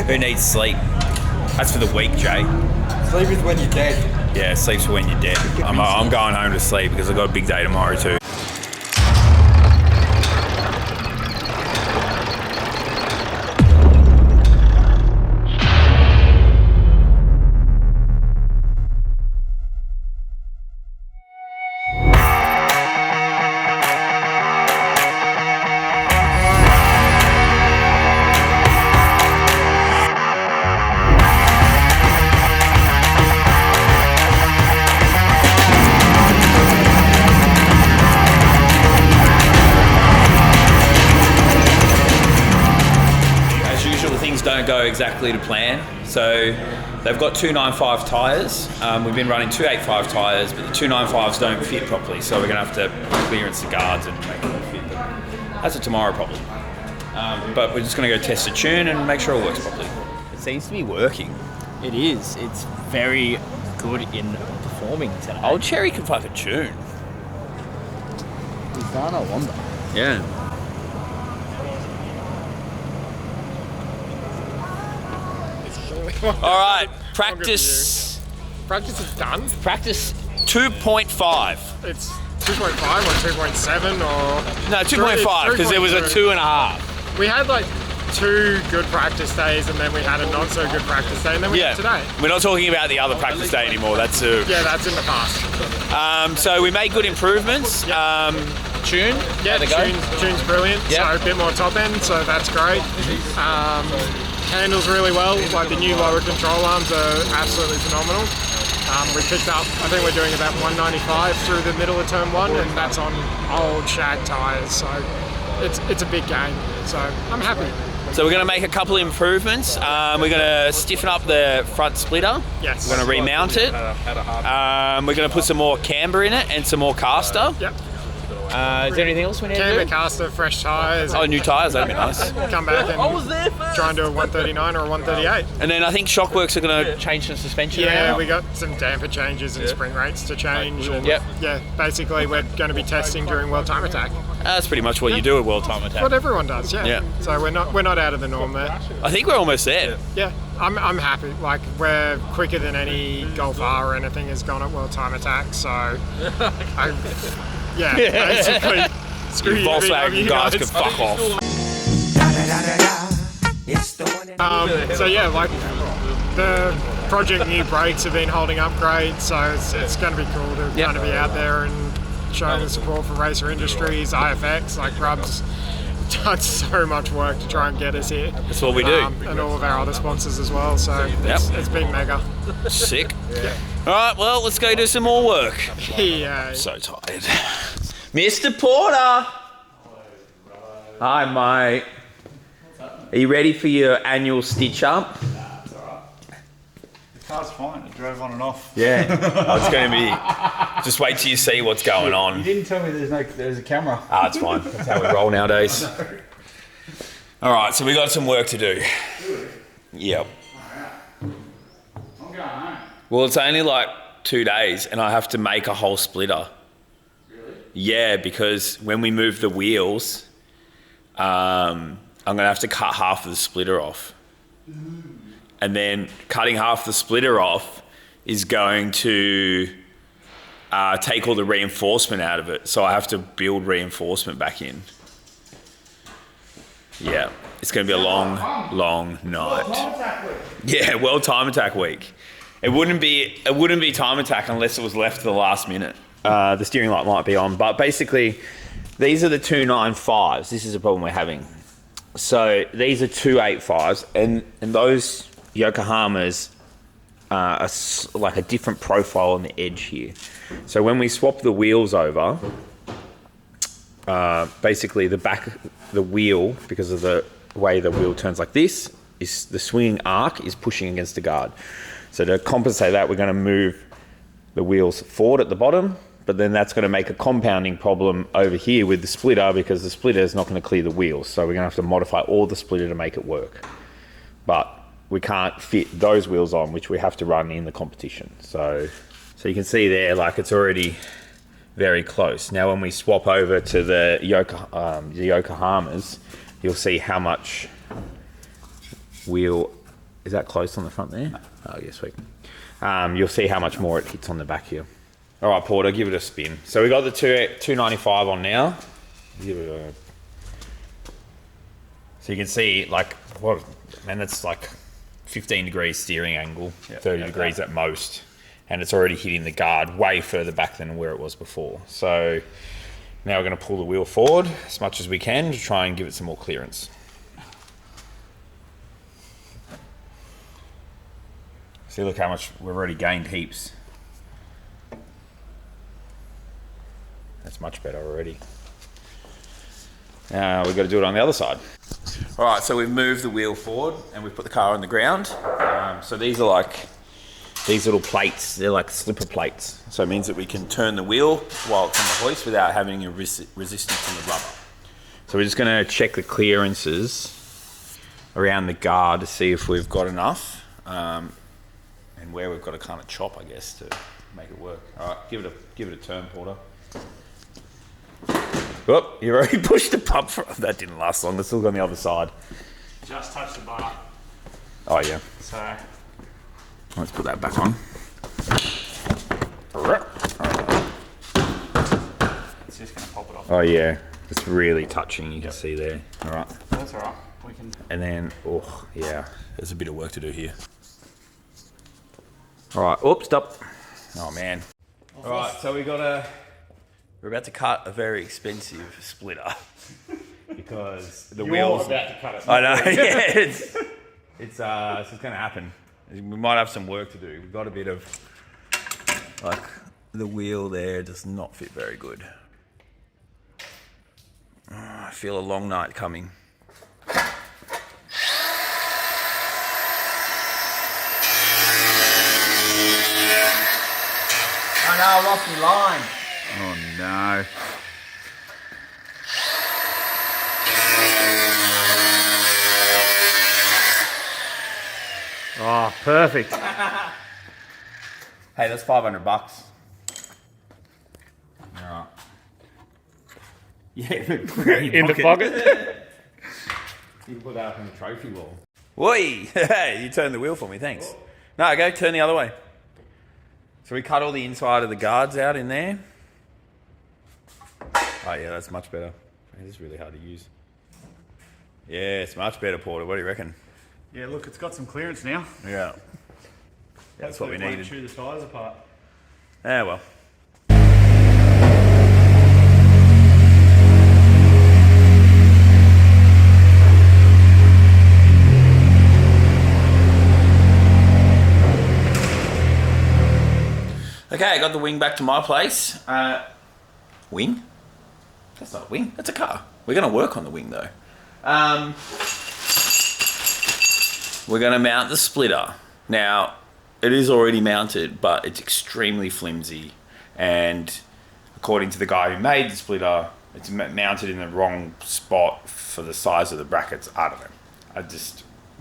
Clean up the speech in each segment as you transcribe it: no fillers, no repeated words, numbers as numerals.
Who needs sleep? That's for the week, Jay. Sleep is when you're dead. Yeah, sleep's for when you're dead. I'm going home to sleep because I've got a big day tomorrow too. Don't go exactly to plan. So they've got 295 tyres. We've been running 285 tyres, but the 295s don't fit properly. So we're going to have to clearance the guards and make them fit. That's a tomorrow problem. But we're just going to go test the tune and make sure it works properly. It seems to be working. It is. It's very good in performing today. Old Cherry can fucking tune. He's done a wonder. Yeah. All right, practice. Practice is done. Practice 2.5. It's 2.5 or 2.7 or... No, 2.5 because there was a 2.5. We had like 2 good practice days and then we had a not so good practice day and then we had today. We're not talking about the other practice day anymore. That's yeah, that's in the past. So we made good improvements. Yep. Tune? Yeah, tune's brilliant. Yep. So a bit more top end, so that's great. Handles really well. Like the new lower control arms are absolutely phenomenal. We picked up, I think we're doing about 195 through the middle of turn 1 and that's on old shag tyres. So it's a big gain. So I'm happy. So we're going to make a couple of improvements. We're going to stiffen up the front splitter. Yes. We're going to remount it. We're going to put some more camber in it and some more caster. Yep. Is there anything else we need to do? Camber, caster, fresh tyres. Oh, new tyres, that'd be nice. Come back and try and do a 139 or a 138. And then I think Shockworks are going to change the suspension around. We got some damper changes and spring rates to change. And yeah, basically we're going to be testing during World Time Attack. That's pretty much what you do at World Time Attack. What everyone does, yeah. So we're not out of the norm there. I think we're almost there. Yeah, I'm happy. Like we're quicker than any Golf R or anything has gone at World Time Attack. So basically, screw you. Volkswagen guys can fuck off. So yeah, like the Project new brakes have been holding up great. So it's going to be cool to kind of be out there and showing the support for Racer Industries, IFX. Like Rub's done so much work to try and get us here. That's what we do. And all of our other sponsors as well. So it's been mega. Sick. All right, well, let's go do some more work. Yeah. I'm so tired. Mr. Porter. Hi, mate. Are you ready for your annual stitch up? It's alright. The car's fine. It drove on and off. Yeah. It's going to be... Just wait till you see what's going on. You didn't tell me there's a camera. It's fine. That's how we roll nowadays. All right, so we got some work to do. Yep. I'm going home. Well, it's only like 2 days and I have to make a whole splitter. Really? Yeah, because when we move the wheels, I'm going to have to cut half of the splitter off. And then cutting half the splitter off is going to take all the reinforcement out of it. So I have to build reinforcement back in. Yeah, it's going to be a long, long night. Yeah, World Time Attack week. It wouldn't be Time Attack unless it was left to the last minute. The steering light might be on, but basically these are the 295s. This is the problem we're having. So these are 285s and those Yokohamas are like a different profile on the edge here. So when we swap the wheels over, basically the back, the wheel, because of the way the wheel turns like this, is the swinging arc is pushing against the guard. So to compensate that, we're going to move the wheels forward at the bottom, but then that's going to make a compounding problem over here with the splitter because the splitter is not going to clear the wheels. So we're going to have to modify all the splitter to make it work. But we can't fit those wheels on, which we have to run in the competition. So you can see there, like it's already very close. Now when we swap over to the Yokohamas, you'll see how much wheel Is that close on the front there? No. Oh, yeah, sweet. You'll see how much more it hits on the back here. All right, Porter, give it a spin. So we got the 295 on now. Give it a... So you can see, like, what, man, that's like 15 degrees steering angle, 30 degrees at most. And it's already hitting the guard way further back than where it was before. So now we're going to pull the wheel forward as much as we can to try and give it some more clearance. See, look how much we've already gained heaps. That's much better already. Now we've got to do it on the other side. All right, so we've moved the wheel forward and we've put the car on the ground. So these are like these little plates. They're like slipper plates. So it means that we can turn the wheel while it's on the hoist without having a resistance on the rubber. So we're just going to check the clearances around the guard to see if we've got enough. And where we've got to kind of chop, I guess, to make it work. All right, give it a turn, Porter. Oh, you've already pushed the pump. That didn't last long. It's still on the other side. Just touch the bar. Oh, yeah. So Let's put that back on. it's just going to pop it off. Oh, yeah. It's really touching, you can see there. All right. That's all right. We can. And then, oh, yeah. There's a bit of work to do here. All right. Oops, stop. Oh, man. All right, so we're about to cut a very expensive splitter because the wheels. About to cut it. I know. Yeah, it's going to happen. We might have some work to do. We've got a bit of like the wheel there does not fit very good. Oh, I feel a long night coming. Oh no, I lost my line. Oh no. Oh, perfect. Hey, that's $500. Alright. Yeah, In the pocket. You can put that up in the trophy wall. Whee! Hey, you turned the wheel for me, thanks. No, go turn the other way. So we cut all the inside of the guards out in there. Oh yeah, that's much better. It is really hard to use. Yeah, it's much better, Porter. What do you reckon? Yeah, look, it's got some clearance now. Yeah. That's what we It won't needed. chew the tyres apart. Ah, well. Okay, I got the wing back to my place. Wing? That's not a wing, that's a car. We're gonna work on the wing though. We're gonna mount the splitter. Now, it is already mounted, but it's extremely flimsy. And according to the guy who made the splitter, it's mounted in the wrong spot for the size of the brackets. I don't know.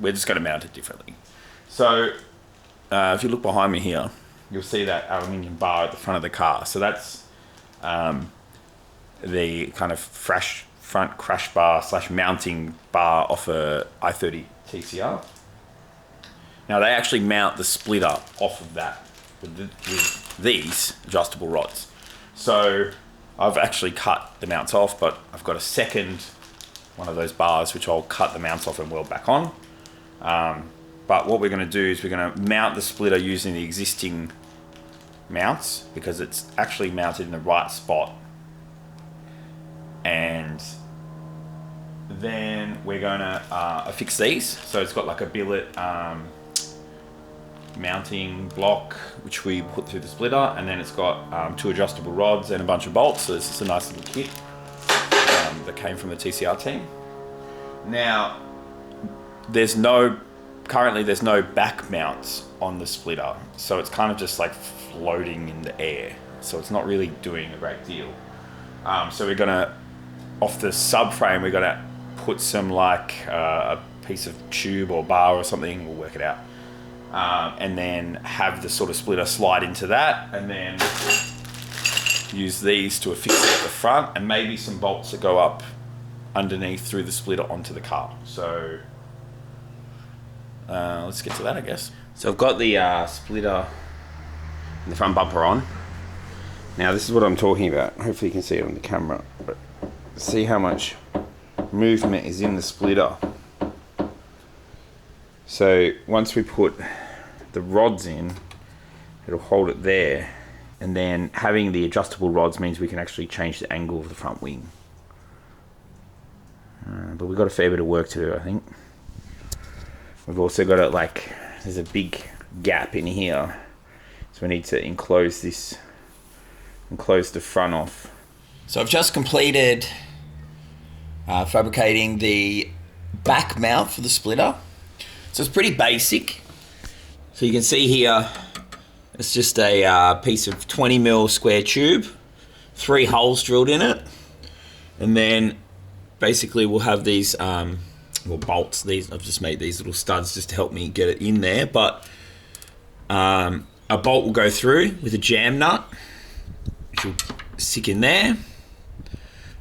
We're just gonna mount it differently. So, if you look behind me here, you'll see that aluminium bar at the front of the car. So that's the kind of front crash bar / mounting bar off a i30 TCR. Now they actually mount the splitter off of that with these adjustable rods. So I've actually cut the mounts off, but I've got a second one of those bars which I'll cut the mounts off and weld back on. But what we're going to do is we're going to mount the splitter using the existing mounts because it's actually mounted in the right spot. And then we're going to affix these. So it's got like a billet mounting block which we put through the splitter, and then it's got 2 adjustable rods and a bunch of bolts. So this is a nice little kit that came from the TCR team. Now, currently there's no back mounts on the splitter, so it's kind of just like floating in the air, so it's not really doing a great deal. So we're gonna, off the subframe, we're gonna put some like a piece of tube or bar or something, we'll work it out, and then have the sort of splitter slide into that, and then use these to affix it at the front, and maybe some bolts that go up underneath through the splitter onto the car. So let's get to that, I guess. So I've got the splitter and the front bumper on. Now this is what I'm talking about. Hopefully you can see it on the camera. But see how much movement is in the splitter. So once we put the rods in, it'll hold it there. And then having the adjustable rods means we can actually change the angle of the front wing. But we've got a fair bit of work to do, I think. We've also got it like, there's a big gap in here. So we need to enclose this, enclose the front off. So I've just completed fabricating the back mount for the splitter. So it's pretty basic. So you can see here, it's just a piece of 20mm square tube, 3 holes drilled in it, and then basically we'll have these bolts. These I've just made these little studs just to help me get it in there. But a bolt will go through with a jam nut, which will stick in there,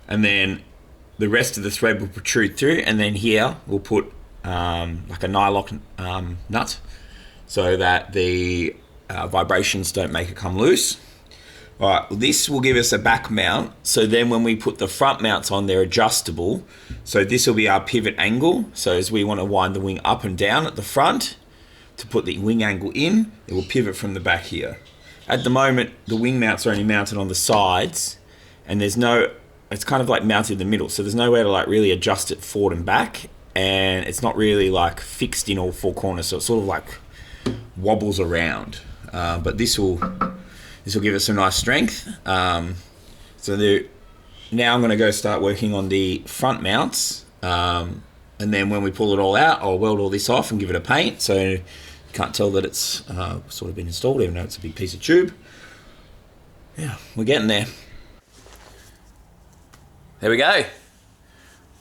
and then the rest of the thread will protrude through, and then here we'll put like a nylock nut so that the vibrations don't make it come loose. All right, well, this will give us a back mount. So then when we put the front mounts on, they're adjustable. So this will be our pivot angle. So as we want to wind the wing up and down at the front to put the wing angle in, it will pivot from the back here. At the moment, the wing mounts are only mounted on the sides, and there's no, it's kind of like mounted in the middle. So there's nowhere to like really adjust it forward and back. And it's not really like fixed in all 4 corners. So it sort of like wobbles around. But this will give us some nice strength. Now I'm going to go start working on the front mounts, and then when we pull it all out, I'll weld all this off and give it a paint, so you can't tell that it's sort of been installed, even though it's a big piece of tube. Yeah, we're getting there. There we go.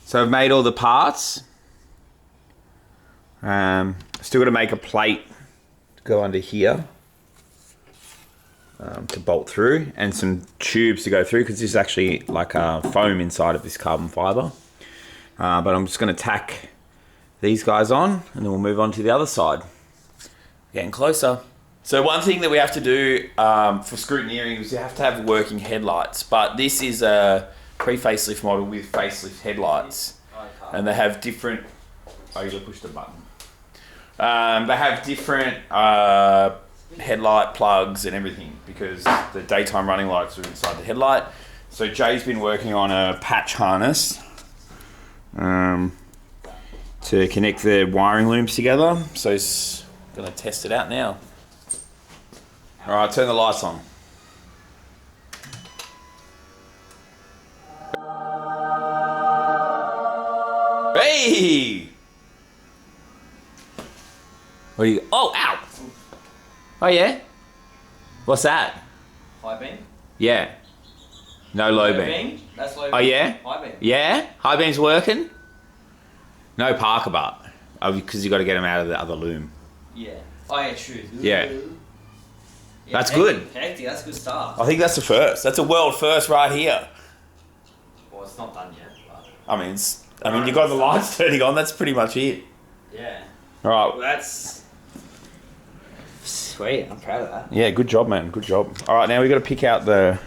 So I've made all the parts. Still got to make a plate to go under here. To bolt through, and some tubes to go through, because this is actually like a foam inside of this carbon fiber. But I'm just going to tack these guys on, and then we'll move on to the other side. Getting closer. So one thing that we have to do for scrutineering is you have to have working headlights, but this is a pre-facelift model with facelift headlights, and they have different, oh, you gotta push the button. They have different headlight plugs and everything, because the daytime running lights are inside the headlight. So Jay's been working on a patch harness to connect the wiring looms together. So he's gonna test it out now. All right, turn the lights on. Hey! What do you? Oh, ow! Oh yeah? What's that? High beam? Yeah. No low beam. That's low beam. Oh yeah? High beam. Yeah? High beam's working? No Parker butt. Oh, because you got to get them out of the other loom. Yeah. Oh yeah, true. Yeah. That's good. Hectic, that's good stuff. I think that's the first. That's a world first right here. Well, it's not done yet, but... I mean, you got the lights turning on. That's pretty much it. Yeah. All right. Well, that's... Sweet, I'm proud of that. Yeah, good job, man. Good job. All right, now we got to pick out out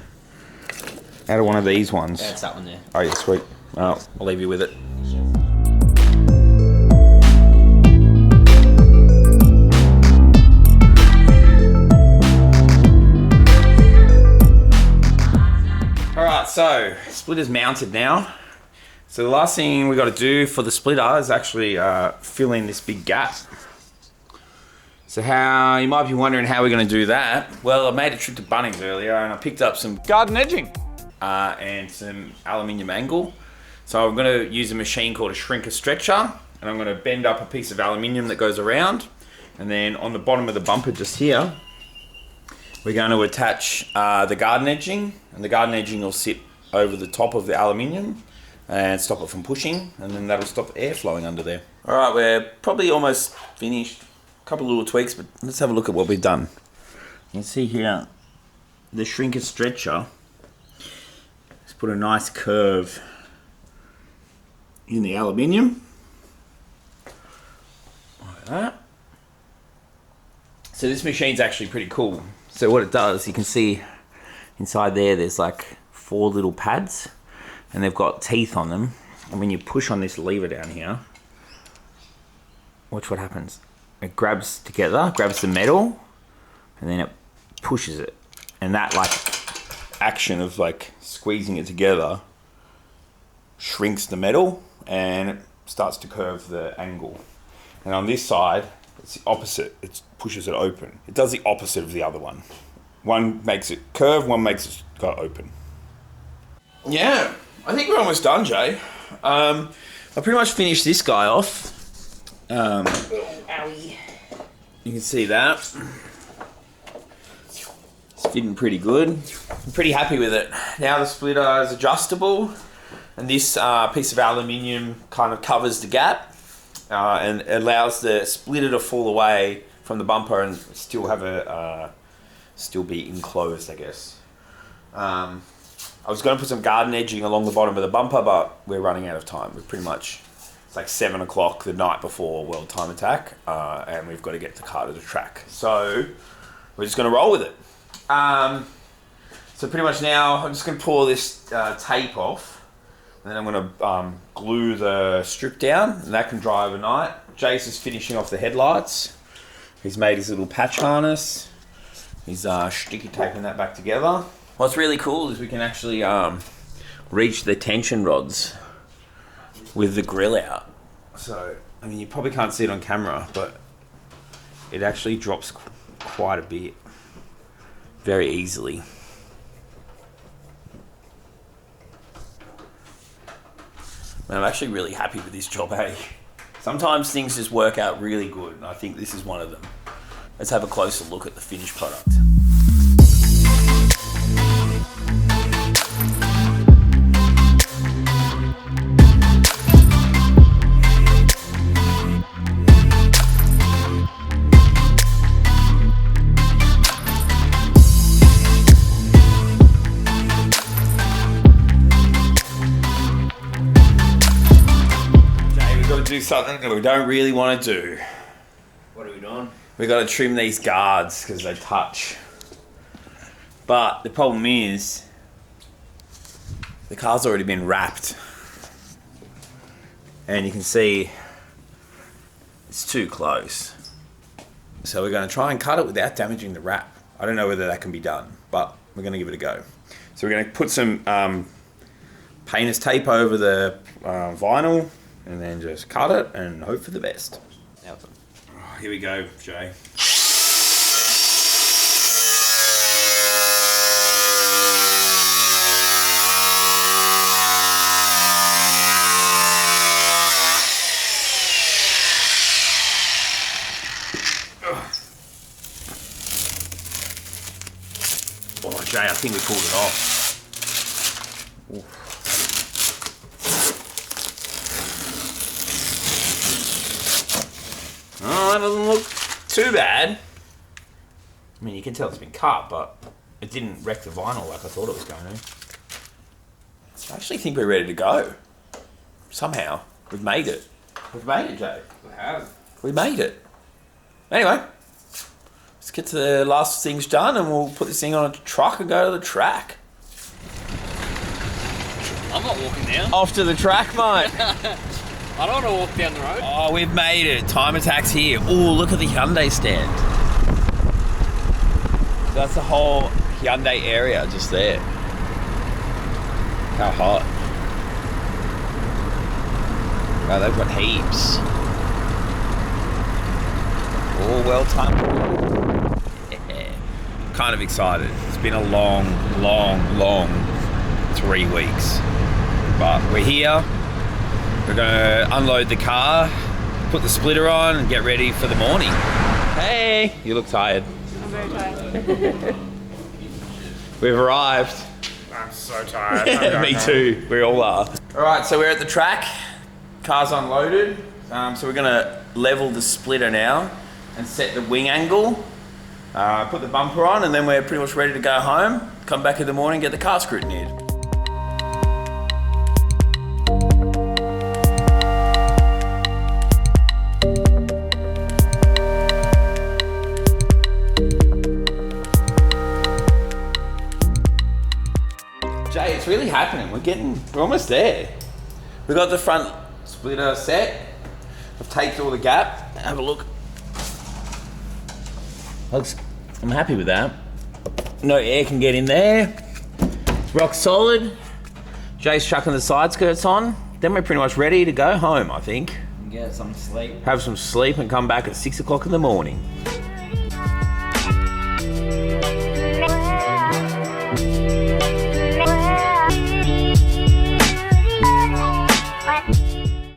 of one of these ones. Yeah, it's that one there. Oh yeah, sweet. Oh, I'll leave you with it. All right, so splitter's mounted now. So the last thing we got to do for the splitter is actually fill in this big gap. So you might be wondering how we're going to do that. Well, I made a trip to Bunnings earlier and I picked up some garden edging and some aluminium angle. So I'm going to use a machine called a shrinker stretcher, and I'm going to bend up a piece of aluminium that goes around, and then on the bottom of the bumper just here, we're going to attach the garden edging, and the garden edging will sit over the top of the aluminium and stop it from pushing, and then that'll stop air flowing under there. All right, we're probably almost finished. Couple little tweaks, but let's have a look at what we've done. You can see here the shrinker stretcher. Let's put a nice curve in the aluminium like that. So this machine's actually pretty cool. So what it does, you can see inside there's like 4 little pads, and they've got teeth on them. And when you push on this lever down here, watch what happens. It grabs together, grabs the metal, and then it pushes it. And that like action of like squeezing it together shrinks the metal and it starts to curve the angle. And on this side, it's the opposite. It pushes it open. It does the opposite of the other one. One makes it curve, one makes it go open. Yeah, I think we're almost done, Jay. I pretty much finished this guy off. Owie. You can see that. It's fitting pretty good. I'm pretty happy with it. Now the splitter is adjustable, and this piece of aluminium kind of covers the gap and allows the splitter to fall away from the bumper and still have a still be enclosed, I guess. I was going to put some garden edging along the bottom of the bumper, but we're running out of time. We're pretty much, it's like 7 o'clock the night before World Time Attack, and we've got to get the car to the track. So we're just going to roll with it. So pretty much now I'm just going to pull this tape off, and then I'm going to glue the strip down, and that can dry overnight. Jace is finishing off the headlights. He's made his little patch harness. He's sticky taping that back together. What's really cool is we can actually reach the tension rods with the grill out. So, I mean, you probably can't see it on camera, but it actually drops quite a bit very easily. And I'm actually really happy with this job, hey? Sometimes things just work out really good, and I think this is one of them. Let's have a closer look at the finished product. Do something that we don't really want to do. What are we doing? We got to trim these guards because they touch. But the problem is the car's already been wrapped, and you can see it's too close. So we're going to try and cut it without damaging the wrap. I don't know whether that can be done, but we're going to give it a go. So we're going to put some painter's tape over the vinyl, and then just cut it and hope for the best. Oh, here we go, Jay. Oh, Jay, I think we pulled it off. Oof. Oh, that doesn't look too bad. I mean, you can tell it's been cut, but it didn't wreck the vinyl like I thought it was going to. I actually think we're ready to go. Somehow. We've made it. We've made it, Jay. We have. We made it. Anyway, let's get to the last things done, and we'll put this thing on a truck and go to the track. I'm not walking down. Off to the track, mate. I don't want to walk down the road. Oh, we've made it. Time Attack's here. Oh, look at the Hyundai stand. That's the whole Hyundai area just there. How hot. Wow, they've got heaps. Oh, well timed. Yeah. Kind of excited. It's been a long 3 weeks. But we're here. We're going to unload the car, put the splitter on, and get ready for the morning. Hey, you look tired. I'm very tired. We've arrived. I'm so tired. Me too. We all are. All right, so we're at the track. Car's unloaded. So we're going to level the splitter now and set the wing angle. Put the bumper on, and then we're pretty much ready to go home. Come back in the morning, get the car scrutineered. it's really happening. We're almost there. We got the front splitter set. I've taped all the gap. Have a look. I'm happy with that. No air can get in there. It's rock solid. Jay's chucking the side skirts on. Then we're pretty much ready to go home, I think. Get some sleep. Have some sleep and come back at 6 o'clock in the morning.